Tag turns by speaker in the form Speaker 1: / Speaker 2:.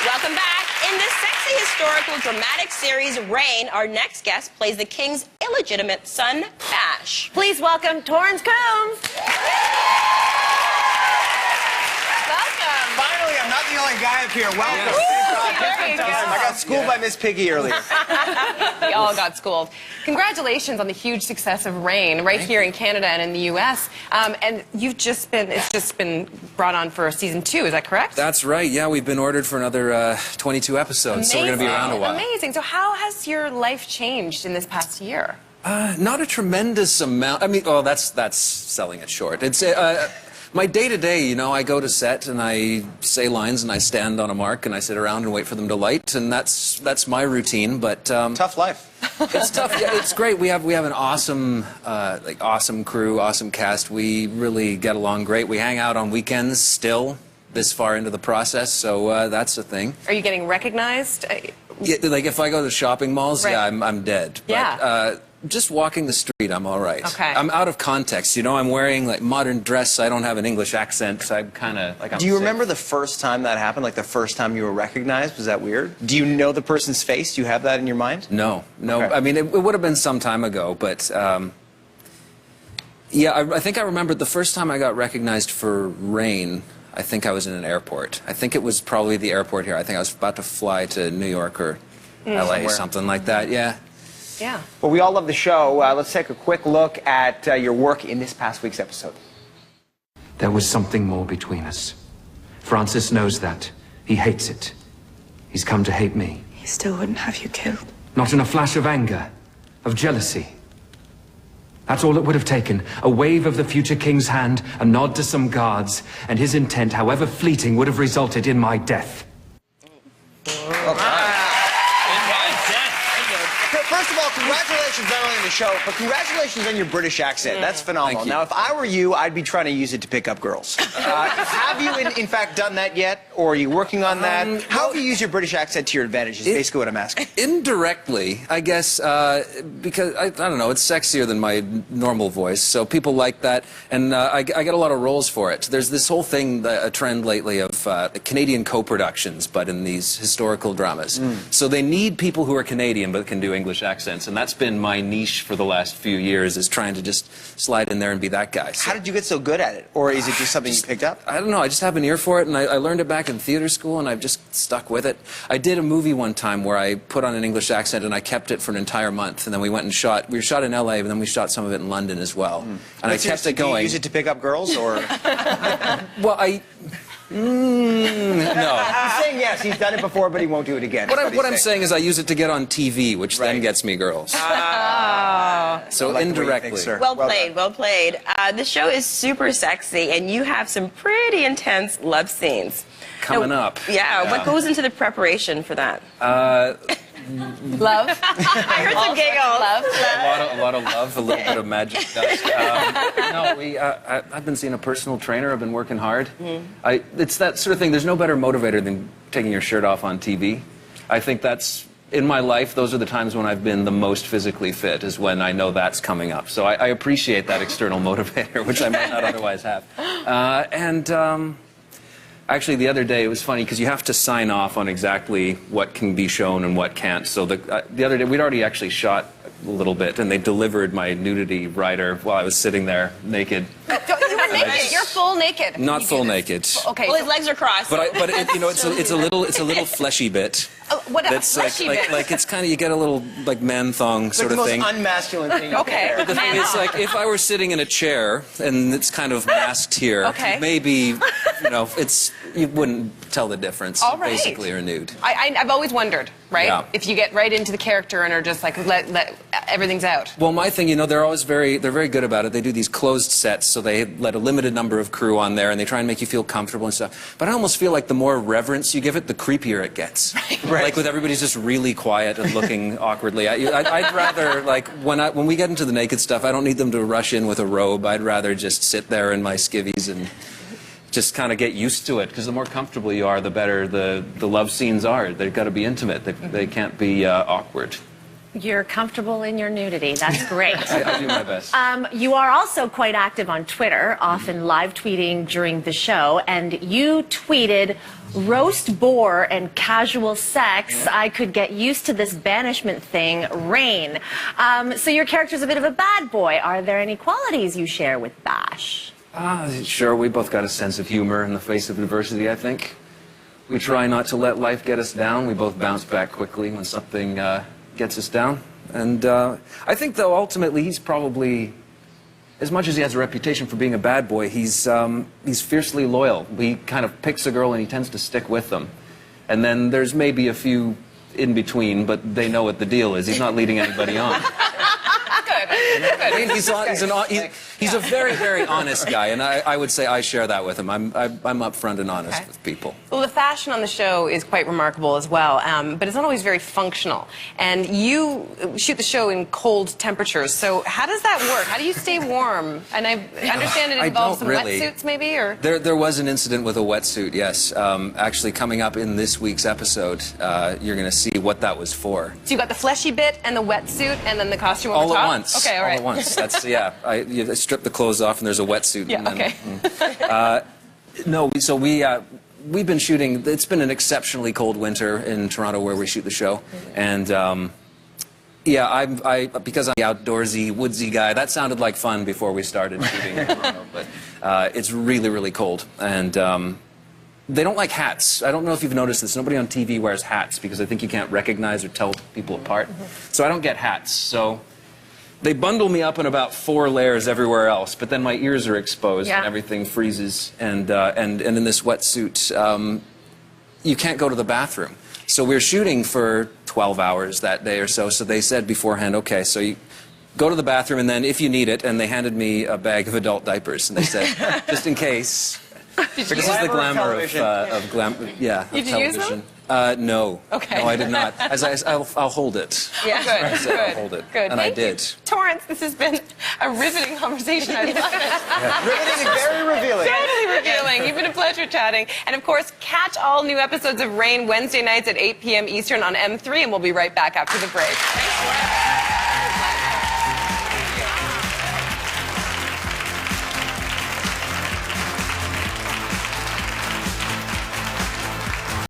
Speaker 1: Welcome back. In the sexy, historical, dramatic series Reign, our next guest plays the king's illegitimate son, Bash.
Speaker 2: Please welcome Torrance Coombs. Welcome.
Speaker 3: Finally, I'm not the only guy up here. Welcome. I got schooled by Miss Piggy earlier.
Speaker 2: We all got schooled. Congratulations on the huge success of Reign right here in Canada and in the U.S. And it's just been brought on for season 2. Is that correct?
Speaker 4: That's right. Yeah, we've been ordered for another 22 episodes,
Speaker 2: Amazing.
Speaker 4: so we're going to be around a while.
Speaker 2: Amazing. So how has your life changed in this past year?
Speaker 4: Not a tremendous amount. I mean, oh, that's selling it short. It's my day-to-day, you know, I go to set and I say lines and I stand on a mark and I sit around and wait for them to light, and that's my routine. But
Speaker 3: tough life.
Speaker 4: It's tough. Yeah, it's great. We have an awesome awesome crew, awesome cast. We really get along great. We hang out on weekends still this far into the process, so that's the thing.
Speaker 2: Are you getting recognized?
Speaker 4: Yeah, like if I go to shopping malls,
Speaker 2: right.
Speaker 4: yeah, I'm dead. But,
Speaker 2: yeah.
Speaker 4: Just walking the street, I'm all right.
Speaker 2: Okay.
Speaker 4: I'm out of context. You know, I'm wearing like modern dress. I don't have an English accent. So I'm kind of like.
Speaker 3: Do you remember the first time that happened? Like the first time you were recognized? Was that weird? Do you know the person's face? Do you have that in your mind?
Speaker 4: No.
Speaker 3: Okay.
Speaker 4: I mean, it would have been some time ago, but yeah, I think I remember the first time I got recognized for Reign. I think I was in an airport. I think it was probably the airport here. I think I was about to fly to New York or LA, something like that. Yeah.
Speaker 2: Yeah.
Speaker 3: Well, we all love the show. Let's take a quick look at your work in this past week's episode.
Speaker 5: There was something more between us. Francis knows that. He hates it. He's come to hate me.
Speaker 6: He still wouldn't have you killed.
Speaker 5: Not in a flash of anger, of jealousy. That's all it would have taken. A wave of the future king's hand, a nod to some guards, and his intent, however fleeting, would have resulted in my death.
Speaker 3: First of all, congratulations not only on the show, but congratulations on your British accent. That's phenomenal.
Speaker 4: Thank you.
Speaker 3: Now, if I were you, I'd be trying to use it to pick up girls. Have you, in fact, done that yet? Or are you working on that? How have you used your British accent to your advantage is basically what I'm asking.
Speaker 4: Indirectly, I guess, because, I don't know, it's sexier than my normal voice, so people like that, and I get a lot of roles for it. There's this whole thing, a trend lately of Canadian co-productions, but in these historical dramas. So they need people who are Canadian but can do English accents, and that's been my niche for the last few years, is trying to just slide in there and be that guy. So,
Speaker 3: How did you get so good at it? Or is it just something you picked up?
Speaker 4: I don't know, I just have an ear for it, and I learned it back in theater school, and I've just stuck with it. I did a movie one time where I put on an English accent and I kept it for an entire month, and then we went and shot, we shot in LA, but then we shot some of it in London as well. And I kept it going.
Speaker 3: Do you use it to pick up girls, or?
Speaker 4: Well, no.
Speaker 3: He's saying yes, he's done it before, but he won't do it again.
Speaker 4: What I'm saying is I use it to get on TV, which then gets me girls. So
Speaker 3: like
Speaker 4: indirectly.
Speaker 3: Think, sir.
Speaker 1: Well played, well played. The show is super sexy, and you have some pretty intense love scenes.
Speaker 4: Coming up.
Speaker 1: Yeah, what goes into the preparation for that?
Speaker 2: Love.
Speaker 1: I heard some giggles.
Speaker 2: Love.
Speaker 4: A lot of love, a little bit of magic dust. No, I've been seeing a personal trainer. I've been working hard. It's that sort of thing. There's no better motivator than taking your shirt off on TV. I think that's, in my life, those are the times when I've been the most physically fit, is when I know that's coming up. So I appreciate that external motivator, which I might not otherwise have. Actually, the other day, it was funny because you have to sign off on exactly what can be shown and what can't. So the other day, we'd already actually shot a little bit, and they delivered my nudity rider while I was sitting there naked.
Speaker 2: You were naked. You're full naked.
Speaker 4: Not full naked.
Speaker 2: Okay.
Speaker 1: Well, his legs are crossed.
Speaker 4: But it, you know, it's a little fleshy bit.
Speaker 2: What a
Speaker 4: That's
Speaker 2: fleshy bit.
Speaker 4: like it's kind of, you get a little like man thong sort of thing.
Speaker 3: It's the most unmasculine thing.
Speaker 2: Okay.
Speaker 4: The thing is, like, if I were sitting in a chair and it's kind of masked here, maybe, you know, you wouldn't tell the difference, basically, or nude.
Speaker 2: I've always wondered, right?
Speaker 4: Yeah.
Speaker 2: If you get right into the character and are just like, let everything's out.
Speaker 4: Well, my thing, you know, they're very good about it. They do these closed sets, so they let a limited number of crew on there, and they try and make you feel comfortable and stuff. But I almost feel like the more reverence you give it, the creepier it gets. Right. Like with everybody's just really quiet and looking awkwardly at you. I'd rather, like, when we get into the naked stuff, I don't need them to rush in with a robe. I'd rather just sit there in my skivvies and just kind of get used to it, because the more comfortable you are, the better the love scenes are. They've got to be intimate. They can't be awkward.
Speaker 6: You're comfortable in your nudity. That's great.
Speaker 4: I do my best.
Speaker 6: You are also quite active on Twitter, often live tweeting during the show, and you tweeted, "Roast boar and casual sex. I could get used to this banishment thing. Rain." So your character's a bit of a bad boy. Are there any qualities you share with Bash?
Speaker 4: Sure, we both got a sense of humor in the face of adversity, I think. We try not to let life get us down. We both bounce back quickly when something gets us down. And I think, though, ultimately, he's probably, as much as he has a reputation for being a bad boy, he's fiercely loyal. He kind of picks a girl and he tends to stick with them. And then there's maybe a few in between, but they know what the deal is. He's not leading anybody on. I mean, he's a very, very honest guy, and I would say I share that with him. I'm upfront and honest with people.
Speaker 2: Well, the fashion on the show is quite remarkable as well, but it's not always very functional. And you shoot the show in cold temperatures, so how does that work? How do you stay warm? And I understand it involves some wetsuits, maybe, or
Speaker 4: there was an incident with a wetsuit. Yes, actually, coming up in this week's episode, you're going to see what that was for.
Speaker 2: So you got the fleshy bit and the wetsuit, and then the costume over
Speaker 4: all
Speaker 2: top.
Speaker 4: At once.
Speaker 2: Okay, all right.
Speaker 4: All at once. That's you strip the clothes off, and there's a wetsuit.
Speaker 2: Yeah.
Speaker 4: And then,
Speaker 2: Okay.
Speaker 4: No, so we've been shooting. It's been an exceptionally cold winter in Toronto where we shoot the show, and yeah, because I'm the outdoorsy, woodsy guy. That sounded like fun before we started shooting in Toronto, but it's really, really cold, and they don't like hats. I don't know if you've noticed this. Nobody on TV wears hats because I think you can't recognize or tell people apart. So I don't get hats. So they bundle me up in about 4 layers everywhere else, but then my ears are exposed and everything freezes. And in this wetsuit, you can't go to the bathroom. So we're shooting for 12 hours that day or so. So they said beforehand, okay, so you go to the bathroom, and then if you need it, and they handed me a bag of adult diapers, and they said, just in case. This is the glamour of television. No.
Speaker 2: Okay.
Speaker 4: No, I did not. I'll hold it.
Speaker 2: Yeah. Good.
Speaker 4: I'll hold it.
Speaker 2: Good.
Speaker 4: And I did.
Speaker 2: Torrance, this has been a riveting conversation. I love it.
Speaker 3: Riveting and very revealing.
Speaker 2: Totally revealing. You've been a pleasure chatting. And of course, catch all new episodes of Rain Wednesday nights at 8 p.m. Eastern on M3, and we'll be right back after the break.
Speaker 1: Thanks, Laura.